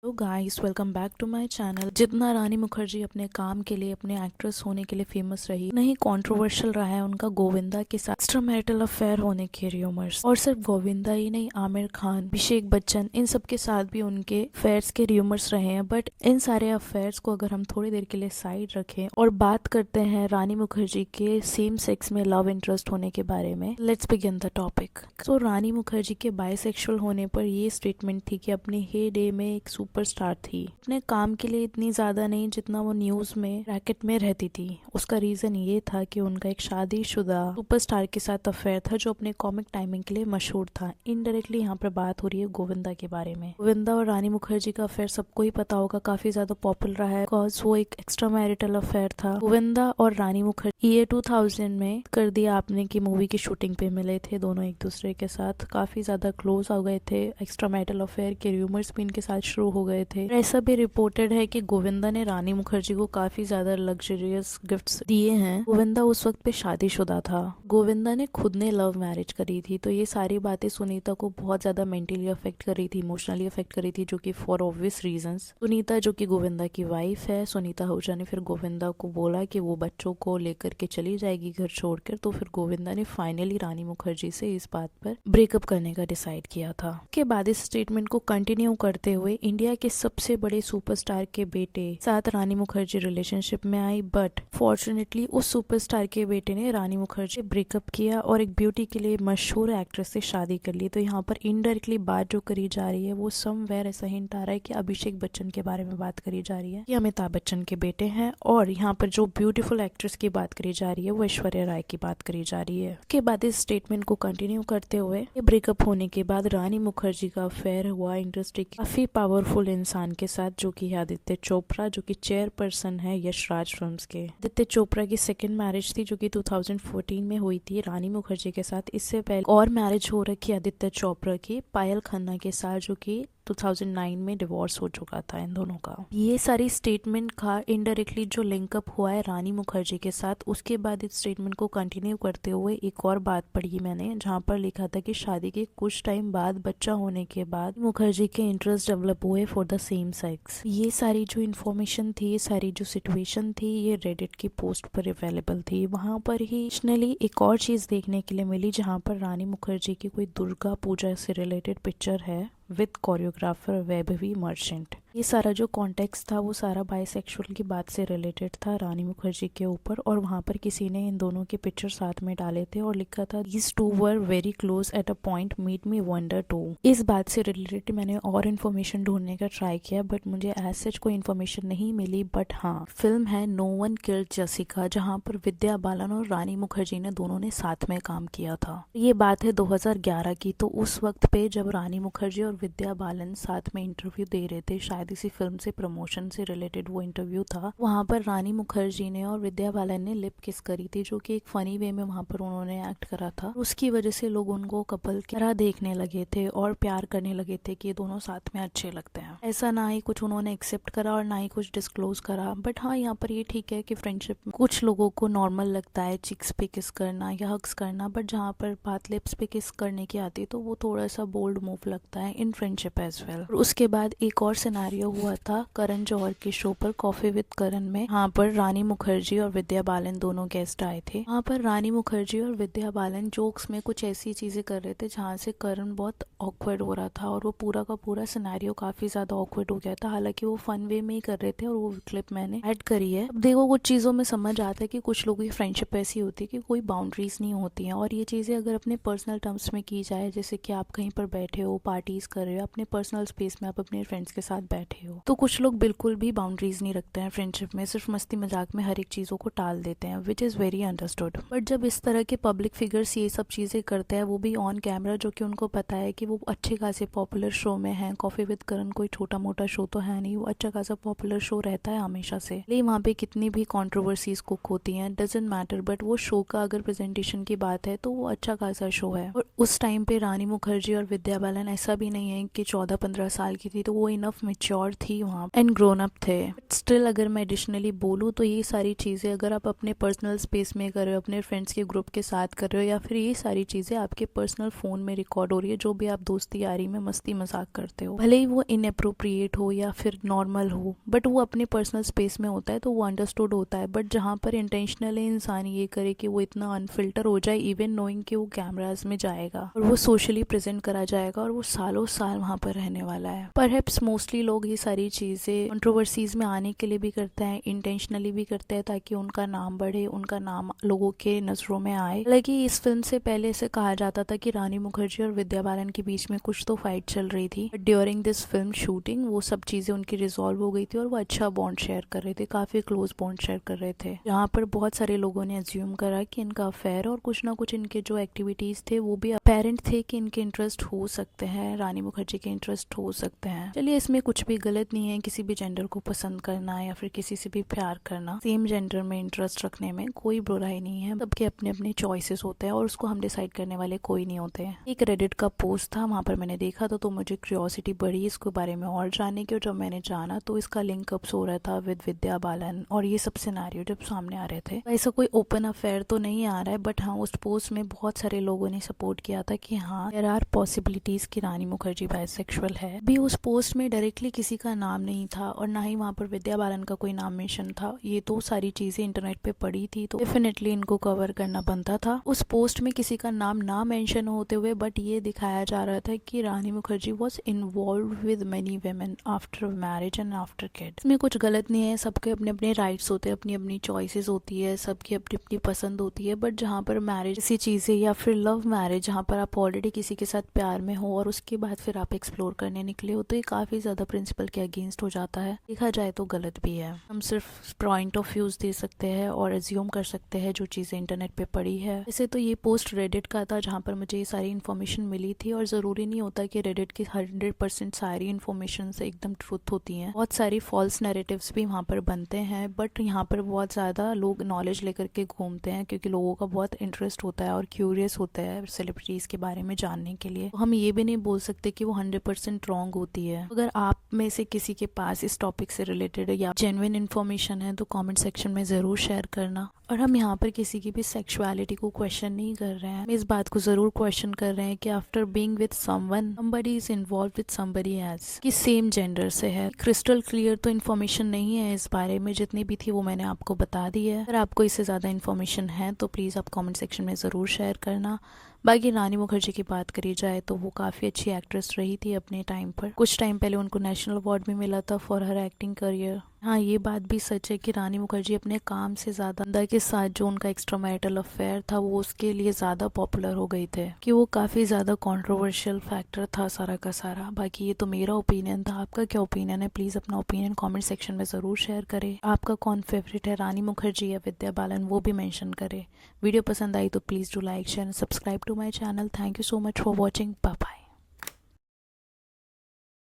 तो guys welcome back to my channel. जितना रानी मुखर्जी अपने काम के लिए, अपने एक्ट्रेस होने के लिए फेमस रही, नहीं कंट्रोवर्शियल रहा है उनका गोविंदा के साथ एक्स्ट्रा मैरिटल अफेयर होने के र्यूमर्स। और सिर्फ गोविंदा ही नहीं, आमिर खान, अभिषेक बच्चन, इन सब के साथ भी उनके अफेयर्स के र्यूमर्स रहे हैं। बट इन सारे अफेयर्स को अगर हम थोड़ी देर के लिए साइड रखें और बात करते हैं रानी मुखर्जी के सेम सेक्स में लव इंटरेस्ट होने के बारे में, लेट्स बिगिन द टॉपिक। तो रानी मुखर्जी के बाइसेक्सुअल होने पर ये स्टेटमेंट थी कि अपने हे डे में एक सुपरस्टार थी, अपने काम के लिए इतनी ज्यादा नहीं जितना वो न्यूज में रैकेट में रहती थी। उसका रीजन ये था कि उनका एक शादीशुदा सुपरस्टार के साथ अफेयर था जो अपने कॉमिक टाइमिंग के लिए मशहूर था। इनडायरेक्टली यहाँ पर बात हो रही है गोविंदा के बारे में। गोविंदा और रानी मुखर्जी का अफेयर सबको ही पता होगा, काफी ज्यादा पॉपुलर रहा है बिकॉज वो एक एक्स्ट्रा मैरिटल अफेयर था। गोविंदा और रानी मुखर्जी ये 2000 में कर दिया आपने की मूवी की शूटिंग पे मिले थे। दोनों एक दूसरे के साथ काफी ज्यादा क्लोज हो गए थे। एक्स्ट्रा मैरिटल अफेयर के र्यूमर्स भी इनके साथ शुरू हो गए थे। ऐसा भी रिपोर्टेड है कि गोविंदा ने रानी मुखर्जी को काफी ज्यादा लग्जरियस गिफ्ट्स दिए हैं। गोविंदा उस वक्त पे शादीशुदा था। गोविंदा ने खुद ने लव मैरिज करी थी, तो ये सारी बातें सुनीता को बहुत ज्यादा मेंटली अफेक्ट कर रही थी, इमोशनली अफेक्ट कर रही थी, जो कि फॉर ऑब्वियस रीजंस। सुनीता जो कि गोविंदा की वाइफ है, सुनीता आहूजा ने फिर गोविंदा को बोला कि वो बच्चों को लेकर के चली जाएगी घर छोड़कर। तो फिर गोविंदा ने फाइनली रानी मुखर्जी से इस बात पर ब्रेकअप करने का डिसाइड किया था। के बाद इस स्टेटमेंट को कंटिन्यू करते हुए इंडिया के सबसे बड़े सुपरस्टार के बेटे साथ रानी मुखर्जी रिलेशनशिप में आई। बट फॉर्चुनेटली उस सुपरस्टार के बेटे ने रानी मुखर्जी ब्रेकअप किया और एक ब्यूटी के लिए मशहूर एक्ट्रेस से शादी कर ली। तो यहाँ पर इनडायरेक्टली बात जो करी जा रही है वो समवेयर ऐसा हिंट आ रहा है कि अभिषेक बच्चन के बारे में बात करी जा रही है, ये अमिताभ बच्चन के बेटे हैं। और यहाँ पर जो ब्यूटीफुल एक्ट्रेस की बात करी जा रही है वो ऐश्वर्या राय की बात करी जा रही है। उसके बाद इस स्टेटमेंट को कंटिन्यू करते हुए ब्रेकअप होने के बाद रानी मुखर्जी का अफेयर हुआ इंडस्ट्री के काफी पावरफुल इंसान के साथ, जो कि आदित्य चोपड़ा, जो कि चेयरपर्सन है यशराज फिल्म्स के। आदित्य चोपड़ा की सेकंड मैरिज थी जो कि 2014 में हुई थी रानी मुखर्जी के साथ। इससे पहले और मैरिज हो रखी आदित्य चोपड़ा की पायल खन्ना के साथ, जो कि 2009 में डिवोर्स हो चुका था इन दोनों का। ये सारी स्टेटमेंट का इनडायरेक्टली जो लिंकअप हुआ है रानी मुखर्जी के साथ। उसके बाद इस स्टेटमेंट को कंटिन्यू करते हुए एक और बात पढ़ी मैंने, जहाँ पर लिखा था कि शादी के कुछ टाइम बाद, बच्चा होने के बाद, मुखर्जी के इंटरेस्ट डेवलप हुए फॉर द सेम सेक्स। ये सारी जो इन्फॉर्मेशन थी, ये सारी जो सिचुएशन थी, ये रेडिट की पोस्ट पर अवेलेबल थी। वहां पर ही एडिशनली एक और चीज देखने के लिए मिली, जहाँ पर रानी मुखर्जी की कोई दुर्गा पूजा से रिलेटेड पिक्चर है विद कोरियोग्राफर वैभवी मर्चेंट। ये सारा जो कॉन्टेक्स्ट था वो सारा बाइसेक्सुअल की बात से रिलेटेड था रानी मुखर्जी के ऊपर। और वहां पर किसी ने इन दोनों के पिक्चर साथ में डाले थे और लिखा था these two were very close at a point made me wonder too। इस बात से रिलेटेड मैंने और इन्फॉर्मेशन ढूंढने का ट्राई किया बट मुझे एज सच कोई इन्फॉर्मेशन नहीं मिली। बट हाँ, फिल्म है नो वन किल्ड जसिका, जहाँ पर विद्या बालन और रानी मुखर्जी ने दोनों ने साथ में काम किया था। ये बात है 2011 की। तो उस वक्त पे जब रानी मुखर्जी और विद्या बालन साथ में इंटरव्यू दे रहे थे, शायद इसी फिल्म से प्रमोशन से रिलेटेड वो इंटरव्यू था, वहां पर रानी मुखर्जी ने और विद्या बालन ने लिप किस करी थी, जो कि एक फनी वे में वहां पर उन्होंने एक्ट करा था। उसकी वजह से लोग उनको कपल की तरह देखने लगे थे और प्यार करने लगे थे कि ये दोनों साथ में अच्छे लगते हैं। ऐसा ना ही कुछ उन्होंने एक्सेप्ट करा और ना ही कुछ डिस्क्लोज करा। बट हाँ, यहाँ पर ये ठीक है कि फ्रेंडशिप में कुछ लोगों को नॉर्मल लगता है चिक्स पे किस करना या हग्स करना, बट जहाँ पर बात लिप्स पे किस करने की आती है तो वो थोड़ा सा बोल्ड मूव लगता है इन फ्रेंडशिप एज वेल। उसके बाद एक और सिनारियो हुआ था करण जौहर के शो पर कॉफी विद करण में। यहाँ पर रानी मुखर्जी और विद्या बालन दोनों गेस्ट आए थे। वहाँ पर रानी मुखर्जी और विद्या बालन जोक्स में कुछ ऐसी चीजें कर रहे थे जहाँ से करण बहुत ऑकवर्ड हो रहा था और वो पूरा का पूरा सिनारियो काफी ज्यादा ऑकवर्ड हो गया था। हालांकि वो फन वे में ही कर रहे थे और वो क्लिप मैंने ऐड करी है। अब देखो, कुछ चीजों में समझ आता है कि कुछ लोगों की फ्रेंडशिप ऐसी होती है कि कोई बाउंड्रीज नहीं होती है और ये चीजें अगर अपने पर्सनल टर्म्स में की जाए, जैसे कि आप कहीं पर बैठे हो, पार्टीज कर रहे हो, अपने पर्सनल स्पेस में आप अपने फ्रेंड्स के साथ बैठे हो, तो कुछ लोग बिल्कुल भी बाउंड्रीज नहीं रखते हैं फ्रेंडशिप में, सिर्फ मस्ती मजाक में हर एक चीजों को टाल देते हैं, which is very understood. But जब इस तरह के पब्लिक फिगर्स ये सब चीजें करते हैं, वो भी ऑन कैमरा, जो कि उनको पता है कि वो अच्छे खासे पॉपुलर शो में है। कॉफी विद करण कोई छोटा मोटा शो तो है नहीं, वो अच्छा खासा पॉपुलर शो रहता है हमेशा से। लेकिन वहाँ पे कितनी भी कॉन्ट्रोवर्सीज कुक होती हैं, डजंट मैटर, बट वो शो का अगर प्रेजेंटेशन की बात है तो वो अच्छा खासा शो है। और उस टाइम पे रानी मुखर्जी और विद्या बालन ऐसा भी नहीं है कि 14-15 साल की थी, तो वो इनफ मैच्योर थी वहाँ एंड ग्रोन अप थे। स्टिल अगर मैं एडिशनली बोलूँ तो ये सारी चीज़ें अगर आप अपने पर्सनल स्पेस में कर रहे हो, अपने फ्रेंड्स के ग्रुप के साथ कर रहे हो, या फिर ये सारी चीज़ें आपके पर्सनल फ़ोन में रिकॉर्ड हो रही है, जो भी आप दोस्ती यारी में मस्ती मजाक करते हो, भले ही वो इनअप्रोप्रिएट हो या फिर नॉर्मल हो, बट वो अपने पर्सनल स्पेस में होता है तो वो अंडरस्टूड होता है। बट जहाँ पर इंटेंशनली इंसान ये करे कि वो इतना अनफिल्टर हो जाए, इवन नोइंग कि वो कैमराज में जाएगा और वो सोशली प्रेजेंट करा जाएगा और वो सालों साल वहाँ पर रहने वाला है। परहैप्स मोस्टली लोग ये सारी चीज़ें कंट्रोवर्सीज में आने के लिए भी करते हैं, इंटेंशनली भी करते हैं ताकि उनका नाम बढ़े, उनका नाम लोगों के नजरों में आए। हालांकि इस फिल्म से पहले से कहा जाता था कि रानी मुखर्जी और विद्या बालन के बीच में कुछ तो फाइट चल रही थी, but during this film shooting वो सब चीजें उनकी रिजॉल्व हो गई थी और वो अच्छा बॉन्ड शेयर कर रहे थे, काफी क्लोज बॉन्ड शेयर कर रहे थे। यहाँ पर बहुत सारे लोगों ने अज्यूम करा कि इनका अफेयर और कुछ ना कुछ इनके जो एक्टिविटीज थे वो भी अपेरेंट थे कि इनके इंटरेस्ट हो सकते हैं, रानी मुखर्जी के इंटरेस्ट हो सकते हैं। चलिए, इसमें कुछ भी गलत नहीं है किसी भी जेंडर को पसंद करना या फिर किसी से भी प्यार करना, सेम जेंडर में इंटरेस्ट रखने में कोई बुराई नहीं है। सबके अपने अपने चॉइसेस होते हैं और उसको हम डिसाइड करने वाले कोई नहीं होते हैं। एक रेडिट का पोस्ट था, वहाँ पर मैंने देखा था तो मुझे क्यूरियोसिटी बढ़ी इसके बारे में और जानने की, और जब मैंने जाना तो इसका लिंक अप हो रहा था विद विद्या बालन और ये सब सिनेरियो जब सामने आ रहे थे। ऐसा कोई ओपन अफेयर तो नहीं आ रहा है, बट हाँ उस पोस्ट में बहुत सारे लोगों ने सपोर्ट किया था कि हाँ देयर आर पॉसिबिलिटीज कि रानी मुखर्जी बाइसेक्सुअल है। भी उस पोस्ट में डायरेक्टली किसी का नाम नहीं था और ना ही वहाँ पर विद्या बालन का कोई नाम मेंशन था। ये तो सारी चीजें इंटरनेट पे पड़ी थी तो डेफिनेटली इनको कवर करना बनता था। उस पोस्ट में किसी का नाम ना मेंशन होते हुए बट ये दिखाया जा रहा था कि Rani Mukherjee was involved with many women after marriage and after kid. इसमें कुछ गलत नहीं है, सबके अपने अपने राइट्स होते हैं, अपनी अपनी चॉइसेस होती है, सबकी अपनी अपनी पसंद होती है। बट जहाँ पर मैरिज किसी चीजें या फिर लव मैरिज जहाँ पर आप ऑलरेडी किसी के साथ प्यार में हो और उसके बाद फिर आप एक्सप्लोर करने निकले हो तो ये काफी ज्यादा प्रिंसिपल के अगेंस्ट हो जाता है। देखा जाए तो गलत भी है। हम सिर्फ पॉइंट ऑफ व्यूज दे सकते हैं और एज्यूम कर सकते हैं जो चीजें इंटरनेट पे पड़ी है। वैसे तो ये पोस्ट रेडिट का था जहाँ पर मुझे ये सारी इन्फॉर्मेशन मिली थी और जरूरी नहीं होता कि रेडिट की 100% सारी इन्फॉर्मेशन से एकदम ट्रूथ होती है। बहुत सारी फॉल्स नैरेटिव्स भी वहाँ पर बनते हैं, बट यहाँ पर बहुत ज्यादा लोग नॉलेज लेकर के घूमते हैं क्योंकि लोगों का बहुत इंटरेस्ट होता है और क्यूरियस होता है सेलिब्रिटीज के बारे में जानने के लिए। तो हम ये भी नहीं बोल सकते कि वो 100% रॉन्ग होती है। अगर आप में से किसी के पास इस टॉपिक से रिलेटेड या जेन्युइन इन्फॉर्मेशन है तो कमेंट सेक्शन में जरूर शेयर करना। और हम यहाँ पर किसी की भी सेक्सुअलिटी को क्वेश्चन नहीं कर रहे हैं, हम इस बात को जरूर क्वेश्चन कर रहे हैं कि after being with someone somebody is involve with somebody else कि सेम जेंडर से है। क्रिस्टल क्लियर तो इन्फॉर्मेशन नहीं है इस बारे में, जितनी भी थी वो मैंने आपको बता दी है। अगर आपको इससे ज्यादा इन्फॉर्मेशन है तो प्लीज आप कमेंट सेक्शन में जरूर शेयर करना। बाकी रानी मुखर्जी की बात करी जाए तो वो काफी अच्छी एक्ट्रेस रही थी अपने टाइम पर। कुछ टाइम पहले उनको नेशनल अवार्ड भी मिला था फॉर हर एक्टिंग करियर। हाँ, ये बात भी सच है कि रानी मुखर्जी अपने काम से ज्यादा बंदा के साथ जो उनका एक्स्ट्रा मैरिटल अफेयर था वो उसके लिए ज्यादा पॉपुलर हो गई थे कि वो काफी ज्यादा कंट्रोवर्शियल फैक्टर था सारा का सारा। बाकी ये तो मेरा ओपिनियन था, आपका क्या ओपिनियन है प्लीज अपना ओपिनियन कमेंट सेक्शन में जरूर शेयर करें। आपका कौन फेवरेट है, रानी मुखर्जी या विद्या बालन, वो भी मेंशन करें। वीडियो पसंद आई तो please do like share and subscribe to my channel. Thank you so much for watching. Bye bye.